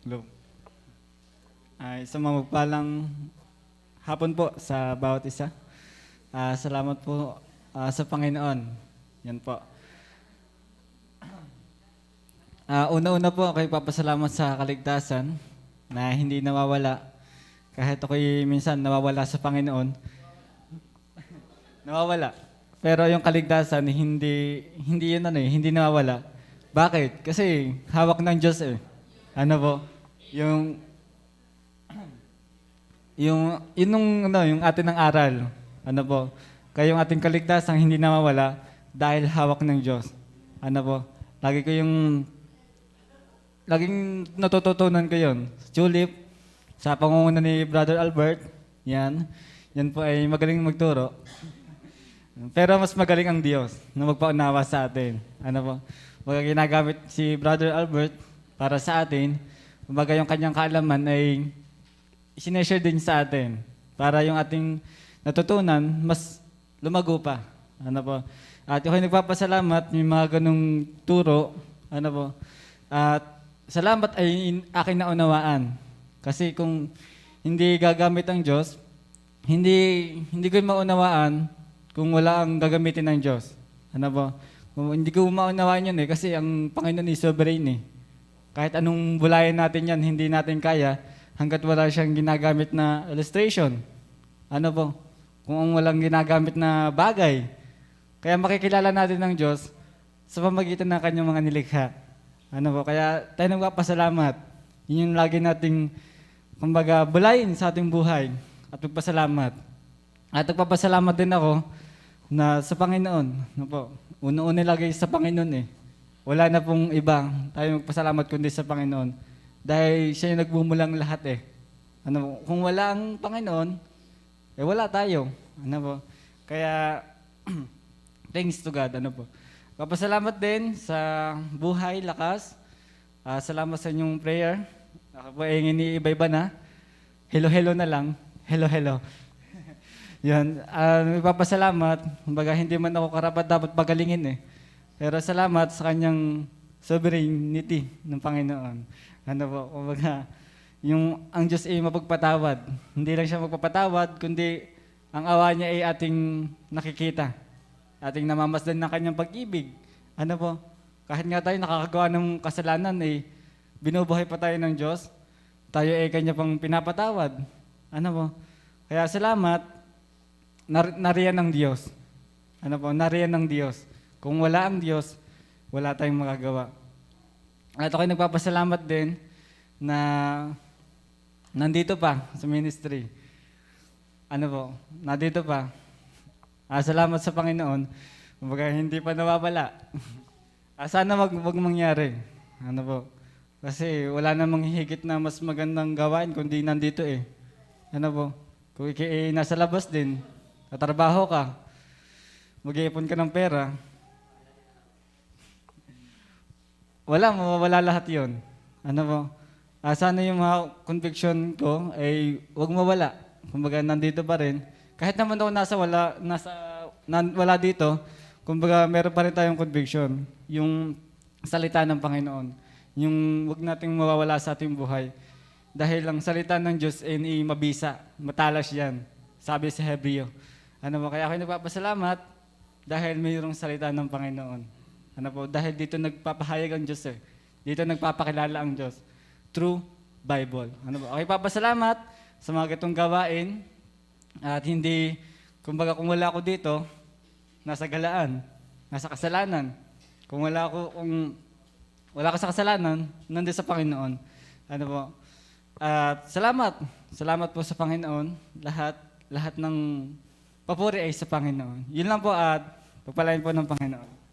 Hello. Ay, sa mga magpalang hapon po sa bawat isa. Salamat po sa Panginoon. Yan po. Una-una po ako papasalamat sa kaligtasan na hindi nawawala. Kahit ako'y minsan nawawala sa Panginoon, nawawala. Pero yung kaligtasan hindi yun hindi nawawala. Bakit? Kasi hawak ng Diyos eh. Ano po? Yung yung atin ng aral. Ano po? Kaya yung ating kaligtasan hindi nawawala dahil hawak ng Diyos. Ano po? Laging natututunan ko yun. Julip, sa pangunguna ni Brother Albert, yan. Yan po ay magaling magturo. Pero mas magaling ang Diyos na magpaunawa sa atin. Ano po? Baga ginagamit si Brother Albert para sa atin. Baga yung kanyang kaalaman ay sineshare din sa atin para yung ating natutunan mas lumago pa. Ano po? At ako'y nagpapasalamat may mga ganung turo. Ano po? At salamat ay aking naunawaan. Kasi kung hindi gagamit ang Diyos, hindi ko maunawaan kung wala ang gagamitin ng Diyos. Ano po? Kung hindi ko maunawaan yun kasi ang Panginoon is sovereign eh. Kahit anong bulayan natin yan, hindi natin kaya hanggat wala siyang ginagamit na illustration. Ano po? Kung walang ginagamit na bagay. Kaya makikilala natin ng Diyos sa pamagitan ng kanyang mga nilikha. Ano po? Kaya tayo nagpapasalamat. Yun yung lagi nating, kumbaga, bulayin sa ating buhay at magpasalamat. At nagpapasalamat din ako na sa Panginoon. Ano po? Una-una lagi sa Panginoon eh. Wala na pong iba. Tayo magpasalamat kundi sa Panginoon. Dahil siya yung nagmumulang lahat eh. Ano, kung wala ang Panginoon, wala tayo. Ano po? Kaya, thanks to God. Ano po? Papasalamat din sa buhay, lakas. Salamat sa inyong prayer. Ako po ay iniiba-iba na. Hello-hello na lang. Hello-hello. Yan. Ipapasalamat. Kumbaga, hindi man ako karapat dapat pagalingin eh. Pero salamat sa kanyang sovereignty ng Panginoon. Ano po, kumbaga, ang Diyos ay mapagpatawad. Hindi lang siya magpapatawad, kundi ang awa niya ay ating nakikita. Ating namamasdan ng kanyang pag-ibig. Ano po, kahit nga tayo nakakagawa ng kasalanan, binubuhay pa tayo ng Diyos. Tayo ay kanya pang pinapatawad. Ano po, kaya salamat, nariyan ng Diyos. Ano po, nariyan ng Diyos. Kung wala ang Diyos, wala tayong magagawa. At ako'y nagpapasalamat din na nandito pa sa ministry. Ano po, nandito pa. Salamat sa Panginoon. Kumbaga, hindi pa nawawala. Sana wag mangyari. Ano po, kasi wala namang higit na mas magandang gawain kundi nandito eh. Ano po, kung nasa labas din, tatrabaho ka, mag-iipon ka ng pera, mawawala lahat yon. Ano po? Sana yung mga conviction ko ay huwag mawala. Kumbaga, nandito pa rin. Kahit naman ako wala dito, kumbaga, meron pa rin tayong conviction. Yung salita ng Panginoon. Yung huwag nating mawawala sa ating buhay. Dahil ang salita ng Diyos ay mabisa. Matalas yan. Sabi sa Hebreo. Ano po? Kaya ako nagpapasalamat dahil mayroong salita ng Panginoon. Ano po? Dahil dito nagpapahayag ang Diyos eh. Dito nagpapakilala ang Diyos. True Bible. Ano po? Okay, papasalamat sa mga gatong gawain. At hindi, kumbaga kung wala ako dito, nasa galaan, nasa kasalanan. Kung wala ka sa kasalanan, nandun sa Panginoon. Ano po? At salamat. Salamat po sa Panginoon. Lahat ng papuri ay sa Panginoon. Yun lang po at pagpalain po ng Panginoon.